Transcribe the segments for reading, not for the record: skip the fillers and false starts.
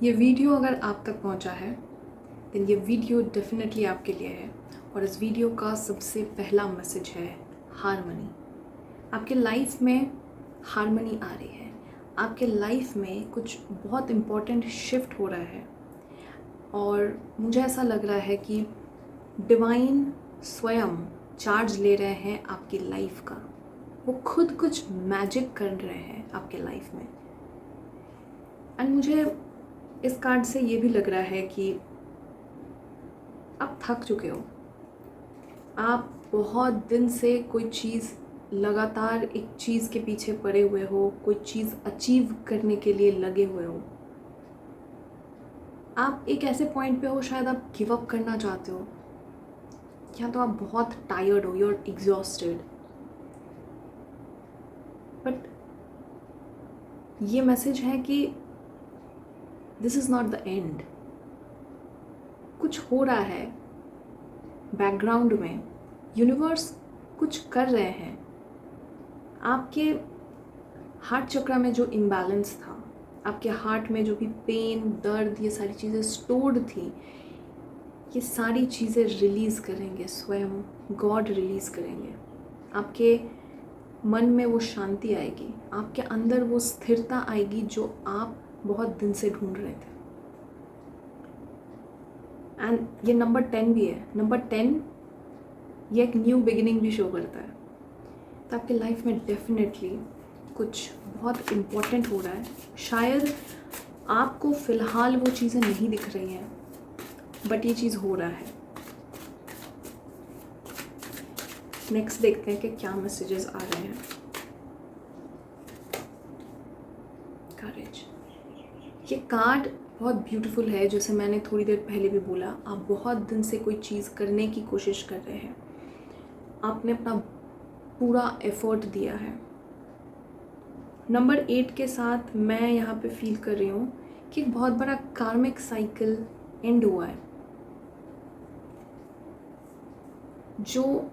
ये वीडियो अगर आप तक पहुंचा है देन ये वीडियो डेफिनेटली आपके लिए है। और इस वीडियो का सबसे पहला मैसेज है हारमनी। आपके लाइफ में हारमनी आ रही है, आपके लाइफ में कुछ बहुत इम्पोर्टेंट शिफ्ट हो रहा है और मुझे ऐसा लग रहा है कि डिवाइन स्वयं चार्ज ले रहे हैं आपकी लाइफ का। वो खुद कुछ मैजिक कर रहे हैं आपके लाइफ में। एंड मुझे इस कार्ड से ये भी लग रहा है कि आप थक चुके हो। आप बहुत दिन से कोई चीज़ लगातार एक चीज़ के पीछे पड़े हुए हो, कोई चीज़ अचीव करने के लिए लगे हुए हो। आप एक ऐसे पॉइंट पे हो, शायद आप गिव अप करना चाहते हो, या तो आप बहुत टायर्ड हो, यू आर एग्जॉस्टेड। बट ये मैसेज है कि this is not the end. कुछ हो रहा है बैकग्राउंड में, यूनिवर्स कुछ कर रहे हैं। आपके हार्ट चक्र में जो इम्बैलेंस था, आपके हार्ट में जो भी पेन, दर्द, ये सारी चीज़ें स्टोर्ड थी, ये सारी चीज़ें रिलीज़ करेंगे स्वयं गॉड रिलीज़ करेंगे। आपके मन में वो शांति आएगी, आपके अंदर वो स्थिरता आएगी जो आप बहुत दिन से ढूंढ रहे थे। एंड ये नंबर 10 भी है। नंबर 10 ये एक न्यू बिगिनिंग भी शो करता है। तो आपके लाइफ में डेफिनेटली कुछ बहुत इम्पोर्टेंट हो रहा है। शायद आपको फ़िलहाल वो चीज़ें नहीं दिख रही हैं, बट ये चीज़ हो रहा है। नेक्स्ट देखते हैं कि क्या मैसेजेस आ रहे हैं। करेज, ये कार्ड बहुत ब्यूटीफुल है। जैसे मैंने थोड़ी देर पहले भी बोला, आप बहुत दिन से कोई चीज़ करने की कोशिश कर रहे हैं, आपने अपना पूरा एफर्ट दिया है। नंबर 8 के साथ मैं यहाँ पे फील कर रही हूँ कि एक बहुत बड़ा कार्मिक साइकिल एंड हुआ है। जो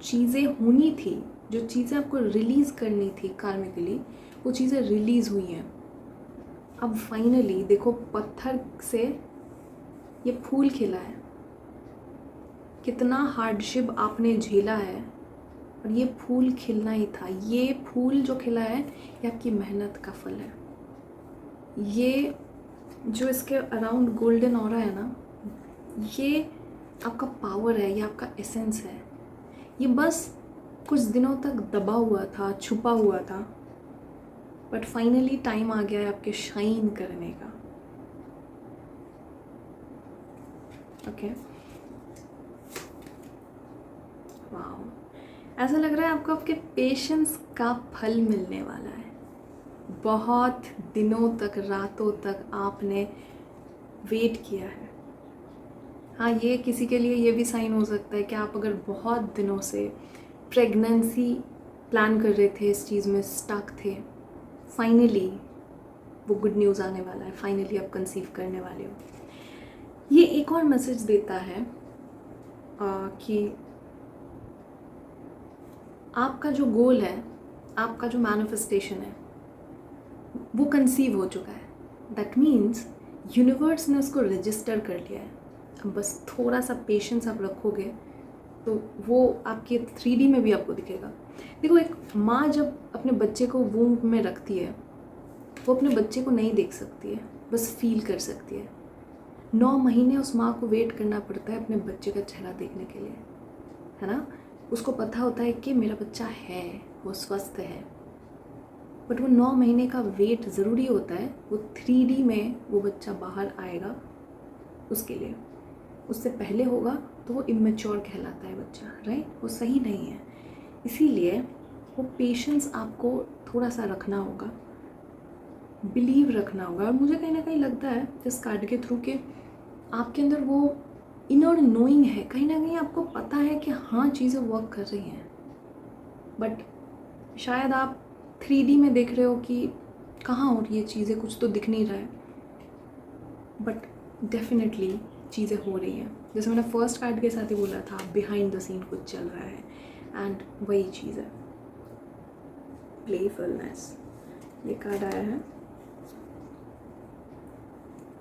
चीज़ें होनी थी, जो चीज़ें आपको रिलीज़ करनी थी कार्मिकली, वो चीज़ें रिलीज़ हुई हैं। अब फाइनली देखो, पत्थर से ये फूल खिला है। कितना हार्डशिप आपने झेला है और ये फूल खिलना ही था। ये फूल जो खिला है ये आपकी मेहनत का फल है। ये जो इसके अराउंड गोल्डन ऑरा है ना, ये आपका पावर है, ये आपका एसेंस है। ये बस कुछ दिनों तक दबा हुआ था, छुपा हुआ था, बट फाइनली टाइम आ गया है आपके शाइन करने का। ओके, वाओ, ऐसा लग रहा है आपको आपके पेशेंस का फल मिलने वाला है। बहुत दिनों तक, रातों तक आपने वेट किया है। हाँ, ये किसी के लिए ये भी साइन हो सकता है कि आप अगर बहुत दिनों से प्रेगनेंसी प्लान कर रहे थे, इस चीज़ में स्टक थे, फाइनली वो गुड न्यूज़ आने वाला है। फाइनली आप कंसीव करने वाले हो। ये एक और मैसेज देता है कि आपका जो गोल है, आपका जो मैनिफेस्टेशन है, वो कंसीव हो चुका है। दैट मीन्स यूनिवर्स ने उसको रजिस्टर कर लिया है। अब बस थोड़ा सा पेशेंस आप रखोगे तो वो आपके 3D में भी आपको दिखेगा। देखो, एक माँ जब अपने बच्चे को वूम्ब में रखती है, वो अपने बच्चे को नहीं देख सकती है, बस फील कर सकती है। 9 महीने उस माँ को वेट करना पड़ता है अपने बच्चे का चेहरा देखने के लिए, है ना। उसको पता होता है कि मेरा बच्चा है, वो स्वस्थ है, बट वो 9 महीने का वेट ज़रूरी होता है। वो 3D में वो बच्चा बाहर आएगा, उसके लिए उससे पहले होगा तो वो इमेच्योर कहलाता है बच्चा, राइट। वो सही नहीं है, इसीलिए वो पेशेंस आपको थोड़ा सा रखना होगा, बिलीव रखना होगा। और मुझे कहीं ना कहीं लगता है इस कार्ड के थ्रू कि आपके अंदर वो इनर नोइंग है, कहीं ना कहीं आपको पता है कि हाँ, चीज़ें वर्क कर रही हैं, बट शायद आप 3D में देख रहे हो कि कहाँ हो रही है चीज़ें, कुछ तो दिख नहीं रहा है, बट डेफिनेटली चीज़ें हो रही हैं। जैसे मैंने फर्स्ट कार्ड के साथ ही बोला था, बिहाइंड द सीन कुछ चल रहा है, एंड वही चीज़ है, प्लेफुलनेस। ये कार्ड आया है।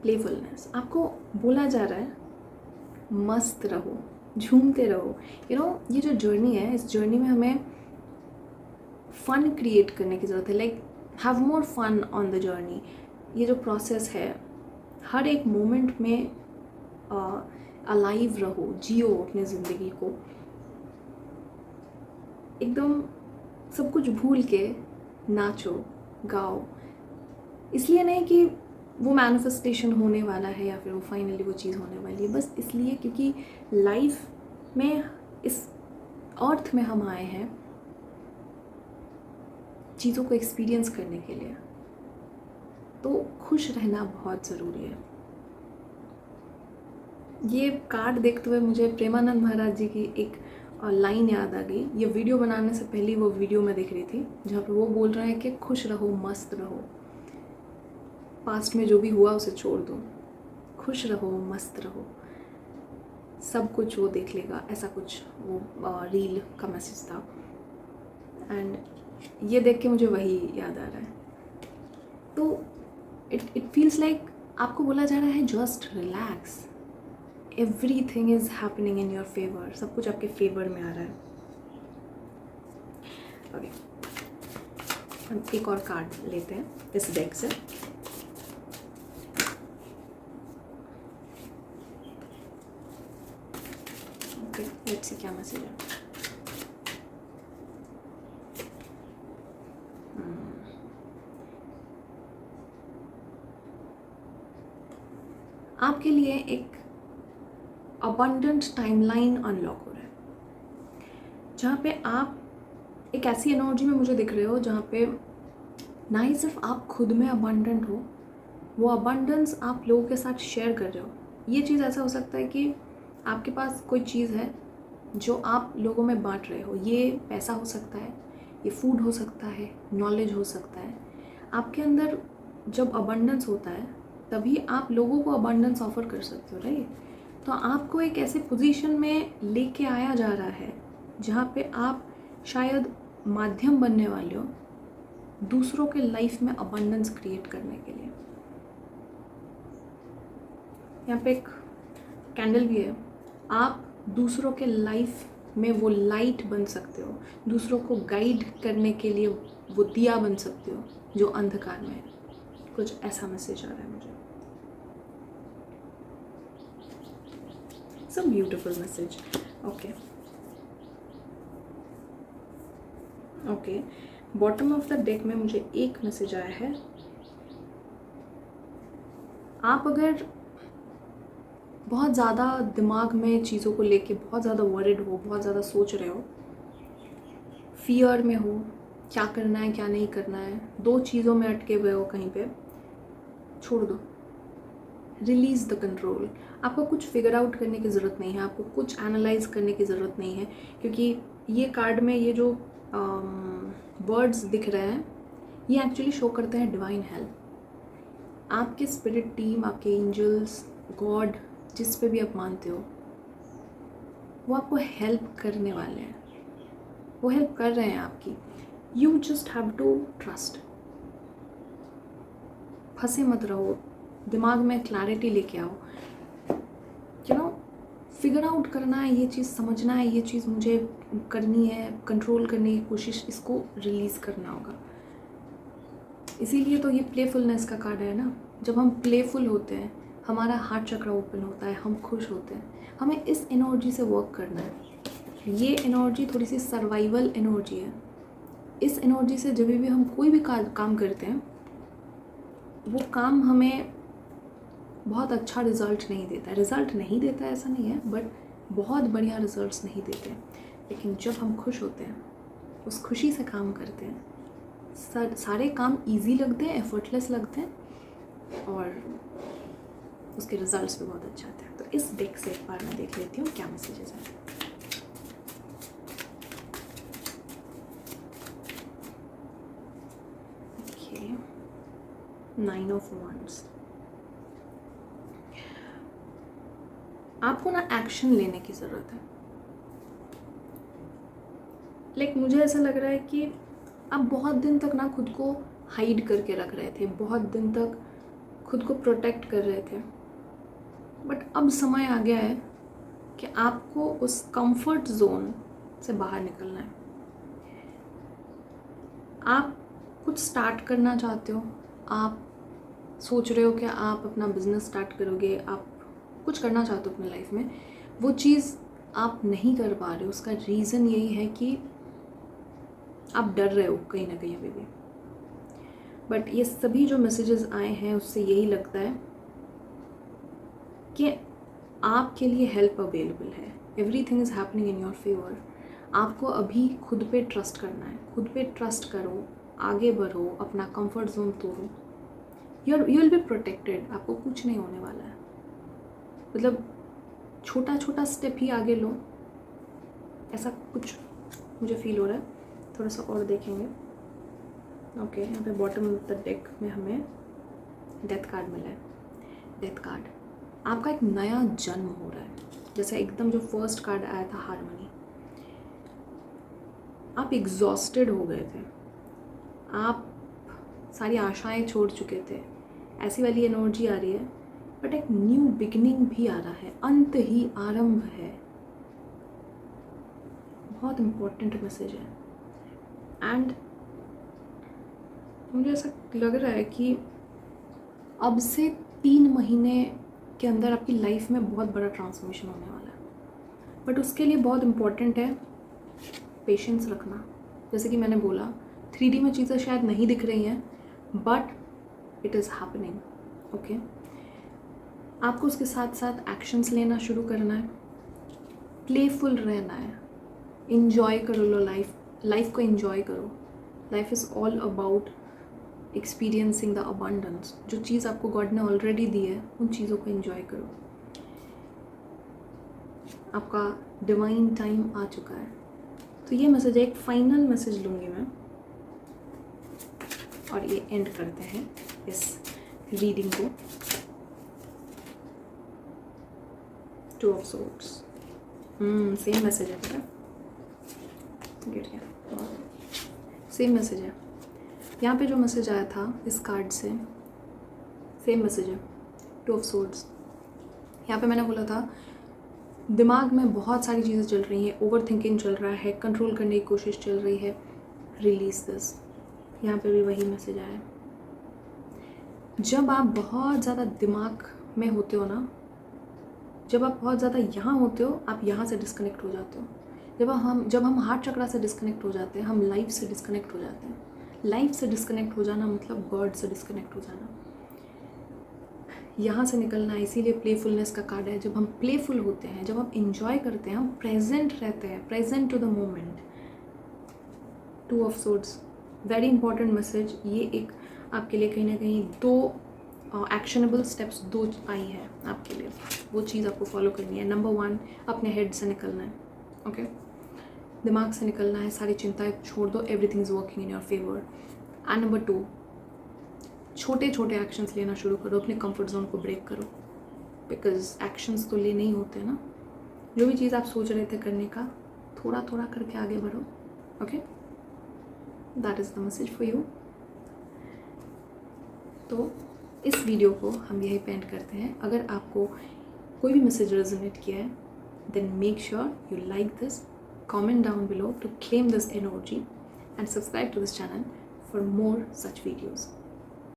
प्लेफुलनेस। आपको बोला जा रहा है मस्त रहो, झूमते रहो। ये जो जर्नी है, इस जर्नी में हमें फ़न क्रिएट करने की ज़रूरत है। Like have more fun on the journey. ये जो प्रोसेस है, हर एक मोमेंट में अलाइव रहो, जियो अपनी ज़िंदगी को, एकदम सब कुछ भूल के नाचो गाओ। इसलिए नहीं कि वो मैनिफेस्टेशन होने वाला है या फिर वो फाइनली वो चीज़ होने वाली है, बस इसलिए क्योंकि लाइफ में, इस अर्थ में हम आए हैं चीज़ों को एक्सपीरियंस करने के लिए। तो खुश रहना बहुत ज़रूरी है। ये कार्ड देखते हुए मुझे प्रेमानंद महाराज जी की एक लाइन याद आ गई। ये वीडियो बनाने से पहले वो वीडियो मैं देख रही थी जहाँ पे वो बोल रहे हैं कि खुश रहो, मस्त रहो, पास्ट में जो भी हुआ उसे छोड़ दो, खुश रहो, मस्त रहो, सब कुछ वो देख लेगा, ऐसा कुछ वो रील का मैसेज था। एंड ये देख के मुझे वही याद आ रहा है। तो इट फील्स लाइक आपको बोला जा रहा है just relax, everything is happening in your favour, सब कुछ आपके फेवर में आ रहा है। ओके, हम एक और कार्ड लेते हैं इस डेक से। ओके, लेट्स सी क्या मैसेज है। आपके लिए एक अबंडेंट टाइमलाइन अनलॉक हो रहा है, जहाँ पे आप एक ऐसी एनर्जी में मुझे दिख रहे हो जहाँ पे ना ही सिर्फ आप खुद में अबंडेंट हो, वो अबंडेंस आप लोगों के साथ शेयर कर रहे हो। ये चीज़ ऐसा हो सकता है कि आपके पास कोई चीज़ है जो आप लोगों में बांट रहे हो। ये पैसा हो सकता है, ये फूड हो सकता है, नॉलेज हो सकता है। आपके अंदर जब अबंडेंस होता है तभी आप लोगों को अबंडेंस ऑफर कर सकते हो, राइट। तो आपको एक ऐसे पोजीशन में लेके आया जा रहा है जहाँ पे आप शायद माध्यम बनने वाले हो दूसरों के लाइफ में अबंडेंस क्रिएट करने के लिए। यहाँ पे एक कैंडल भी है। आप दूसरों के लाइफ में वो लाइट बन सकते हो, दूसरों को गाइड करने के लिए वो दिया बन सकते हो जो अंधकार में है। कुछ ऐसा मैसेज आ रहा है मुझे। Some beautiful message. Okay, bottom of the deck में मुझे एक मैसेज आया है। आप अगर बहुत ज़्यादा दिमाग में चीज़ों को लेके बहुत ज़्यादा वरिड हो, बहुत ज़्यादा सोच रहे हो, फियर में हो, क्या करना है क्या नहीं करना है, दो चीज़ों में अटके हुए हो कहीं पे, छोड़ दो, रिलीज़ द कंट्रोल। आपको कुछ फिगर आउट करने की ज़रूरत नहीं है, आपको कुछ एनालाइज करने की ज़रूरत नहीं है, क्योंकि ये कार्ड में ये जो वर्ड्स दिख रहे हैं ये एक्चुअली शो करते हैं डिवाइन हेल्प। आपके स्पिरिट टीम, आपके एंजल्स, गॉड, जिस पे भी आप मानते हो, वो आपको हेल्प करने वाले हैं, वो हेल्प कर रहे हैं आपकी। You just have to trust. फंसे मत रहो, दिमाग में क्लैरिटी लेके आओ। फिगर आउट करना है, ये चीज़ समझना है, ये चीज़ मुझे करनी है, कंट्रोल करने की कोशिश, इसको रिलीज़ करना होगा। इसीलिए तो ये प्लेफुलनेस का कार्ड है ना। जब हम प्लेफुल होते हैं, हमारा हार्ट चक्र ओपन होता है, हम खुश होते हैं। हमें इस एनर्जी से वर्क करना है। ये एनर्जी थोड़ी सी सर्वाइवल एनर्जी है। इस एनर्जी से जब भी हम कोई भी काम करते हैं, वो काम हमें बहुत अच्छा रिज़ल्ट नहीं देता है। रिज़ल्ट नहीं देता है ऐसा नहीं है, बट बहुत बढ़िया रिज़ल्ट्स नहीं देते। लेकिन जब हम खुश होते हैं, उस खुशी से काम करते हैं, सारे काम इजी लगते हैं, एफर्टलेस लगते हैं और उसके रिज़ल्ट्स भी बहुत अच्छे आते हैं। तो इस डेक से एक बार मैं देख लेती हूँ क्या मैसेजेस हैं। Okay, 9 of wands। आपको ना एक्शन लेने की ज़रूरत है। लाइक मुझे ऐसा लग रहा है कि आप बहुत दिन तक ना खुद को हाइड करके रख रहे थे, बहुत दिन तक खुद को प्रोटेक्ट कर रहे थे, बट अब समय आ गया है कि आपको उस कंफर्ट जोन से बाहर निकलना है। आप कुछ स्टार्ट करना चाहते हो, आप सोच रहे हो कि आप अपना बिजनेस स्टार्ट करोगे, आप कुछ करना चाहते हो अपनी लाइफ में, वो चीज़ आप नहीं कर पा रहे हो। उसका रीज़न यही है कि आप डर रहे हो कहीं ना कहीं अभी भी। बट ये सभी जो मैसेजेस आए हैं उससे यही लगता है कि आपके लिए हेल्प अवेलेबल है। Everything is happening in your favour. आपको अभी खुद पे ट्रस्ट करना है। खुद पे ट्रस्ट करो, आगे बढ़ो, अपना कंफर्ट जोन तोड़ो। You will be protected. आपको कुछ नहीं होने वाला है। मतलब छोटा छोटा स्टेप ही आगे लो, ऐसा कुछ मुझे फील हो रहा है। थोड़ा सा और देखेंगे। ओके, यहाँ पे बॉटम ऑफ द डेक में हमें डेथ कार्ड मिला है। डेथ कार्ड, आपका एक नया जन्म हो रहा है। जैसे एकदम जो फर्स्ट कार्ड आया था हार्मनी, आप एग्जॉस्टेड हो गए थे, आप सारी आशाएं छोड़ चुके थे, ऐसी वाली एनर्जी आ रही है। बट एक न्यू बिगिनिंग भी आ रहा है, अंत ही आरंभ है। बहुत इम्पोर्टेंट मैसेज है। एंड मुझे ऐसा लग रहा है कि अब से 3 महीने के अंदर आपकी लाइफ में बहुत बड़ा ट्रांसफॉर्मेशन होने वाला है। बट उसके लिए बहुत इम्पोर्टेंट है पेशेंस रखना। जैसे कि मैंने बोला, 3D में चीज़ें शायद नहीं दिख रही हैं, but it is happening. Okay, आपको उसके साथ साथ एक्शंस लेना शुरू करना है, प्लेफुल रहना है, इन्जॉय करो लो लाइफ को इन्जॉय करो। Life is all about experiencing the abundance. जो चीज़ आपको गॉड ने ऑलरेडी दी है, उन चीज़ों को इन्जॉय करो। आपका डिवाइन टाइम आ चुका है। तो ये मैसेज है, एक फाइनल मैसेज लूँगी मैं और ये एंड करते हैं इस रीडिंग को। 2 ऑफ सोर्ड्स, सेम मैसेज है, पता गिर गया। सेम मैसेज है। यहाँ पे जो मैसेज आया था इस कार्ड से सेम मैसेज है, 2 ऑफ सोर्ड्स। यहाँ पे मैंने बोला था दिमाग में बहुत सारी चीज़ें चल रही हैं, ओवर थिंकिंग चल रहा है, कंट्रोल करने की कोशिश चल रही है, रिलीज दिस। यहाँ पे भी वही मैसेज आया है। जब आप बहुत ज़्यादा दिमाग में होते हो ना, जब आप बहुत ज़्यादा यहाँ होते हो, आप यहाँ से डिस्कनेक्ट हो जाते हो। जब हम हार्ट चक्रा से डिस्कनेक्ट हो जाते हैं, हम लाइफ से डिस्कनेक्ट हो जाते हैं। लाइफ से डिस्कनेक्ट हो जाना मतलब गॉड से डिस्कनेक्ट हो जाना, यहाँ से निकलना। इसीलिए प्लेफुलनेस का कार्ड है। जब हम प्लेफुल होते हैं, जब हम इंजॉय करते हैं, हम प्रेजेंट रहते हैं, present to the moment. 2 of swords, very important message. ये एक आपके लिए कहीं ना कहीं 2 एक्शनेबल स्टेप्स 2 आई है आपके लिए। वो चीज़ आपको फॉलो करनी है। नंबर 1, अपने हेड से निकलना है। ओके, दिमाग से निकलना है, सारी चिंताएं छोड़ दो, everything is working in your favour. And number 2, छोटे छोटे एक्शंस लेना शुरू करो, अपने कंफर्ट जोन को ब्रेक करो, बिकॉज एक्शंस तो लेने ही होते हैं ना। जो भी चीज़ आप सोच रहे थे करने का, थोड़ा थोड़ा करके आगे बढ़ो। Okay, that is the message for you. तो इस वीडियो को हम यही पे एंड करते हैं। अगर आपको कोई भी मैसेज रेजोनेट किया है, then make sure you like this, comment down below to claim this energy and subscribe to this channel for more such videos.